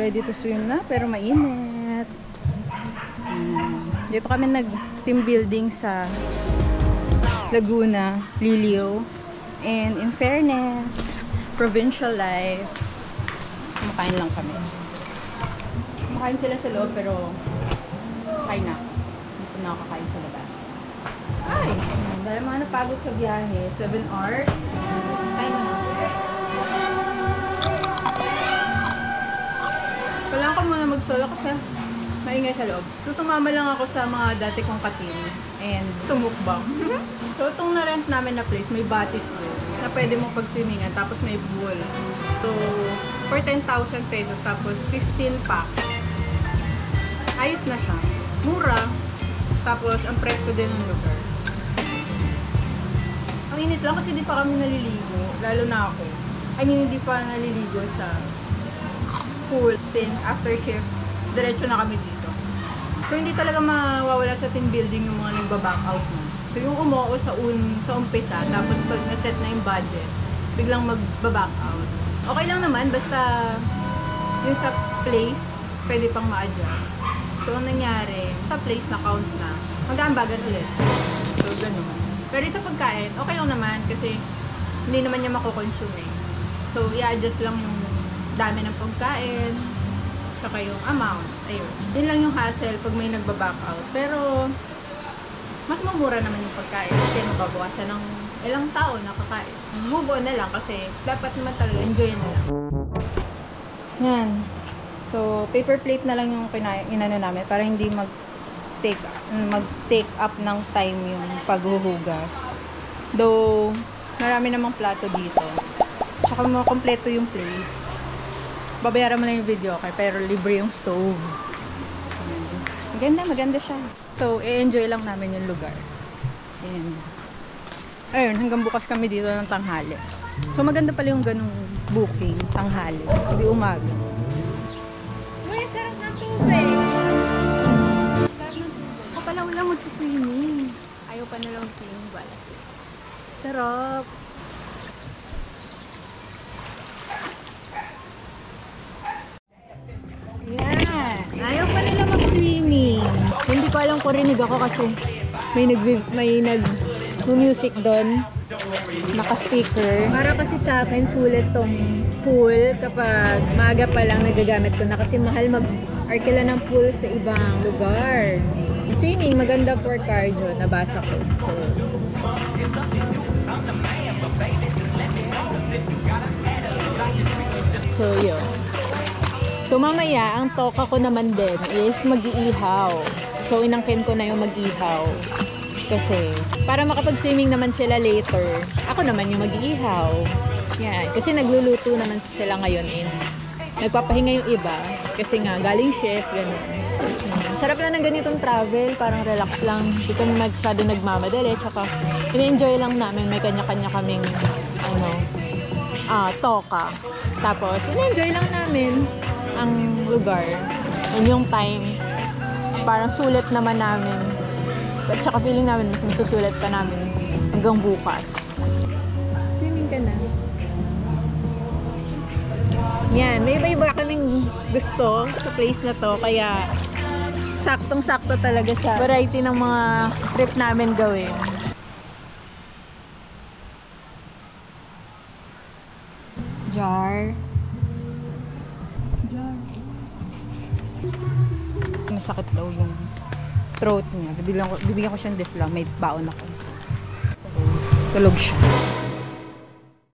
ready to swim na, pero mainit. Dito kami nag-team building sa Laguna, Liliw. And in fairness, provincial life, kumakain lang kami. Kumakain sila sa loob, pero kain na. Hindi ko nakakain sa labas. Ay! Dahil mga napagod sa biyahe, 7 hours. Kain na. Kailangan ko muna mag-solo kasi maingay sa loob. So, sumama lang ako sa mga dati kong katin and tumukbang. So, itong na-rent namin na place, may batis doon na pwede mong pag-swimmingan, tapos may pool. So, for 10,000 pesos, tapos 15 packs. Ayos na siya. Mura. Tapos, ang presko din ng lugar. Ang init lang kasi hindi pa kami naliligo, lalo na ako. I mean, hindi pa naliligo sa pool since after shift, diretso na kami dito. So, hindi talaga mawawala sa team building yung mga nagba-back out na. So, yung umuo sa umpisa, tapos pag na-set na yung budget, biglang magba-back out. Okay lang naman, basta yung sa place, pwede pang ma-adjust. So, ang nangyari, sa place na count na, mag-aambagan ulit. So, ganun. Pero sa pagkain, okay lang naman kasi hindi naman niya mako-consume eh. So, i-adjust lang yung dami ng pagkain, saka yung amount. Ayun. Yun lang yung hassle pag may nagba-back out. Pero, mas mamura naman yung pagkain kasi mababawasan ng ilang tao na kakain. Move on na lang kasi dapat naman talaga enjoy na lang. Yan. So, paper plate na lang yung inano namin para hindi mag-take up ng time yung paghuhugas. Though, marami namang plato dito. Tsaka kompleto yung place. Babayaran mo lang yung video, okay? Pero libre yung stove. Maganda siya. So, i-enjoy lang namin yung lugar. And, ayun, hanggang bukas kami dito ng tanghali. So, maganda pala yung ganung booking, tanghali. Hindi umaga. Uy, sarap ng tubig! Ako pala wala magsiswimming. Ayaw pa nalang swimming balas. Sarap! Ayaw pa nila mag-swimming. Hindi ko alam kung rinig ako kasi may nag-music doon. Naka-speaker. Para kasi sa akin, sulit tong pool kapag maaga pa lang nagagamit ko na kasi mahal mag-arkila ng pool sa ibang lugar. Swimming, maganda for cardio. Nabasa ko. So yun. So mamaya, ang toka ko naman din is mag-iihaw. So inangkin ko na yung mag-ihaw. Kasi para makapag-swimming naman sila later, ako naman yung mag-iihaw. Yan. Kasi nagluluto naman sila ngayon nagpapahinga yung iba. Kasi nga, galing shift, gano'n. Sarap lang ng ganitong travel, parang relax lang. Hindi kami masyado nagmamadali. Tsaka, in-enjoy lang namin. May kanya-kanya kaming, toka. Tapos, in-enjoy lang namin ang lugar and yung time parang sulit naman namin at saka feeling namin mas masusulit pa namin hanggang bukas. Swimming ka na. Yan, may iba kaming gusto sa place na to kaya saktong-sakto talaga sa variety ng mga trip namin gawin. Jar. Masakit daw yung throat niya. Bibigyan ko siyang Deflam. May baon ako. Tulog siya.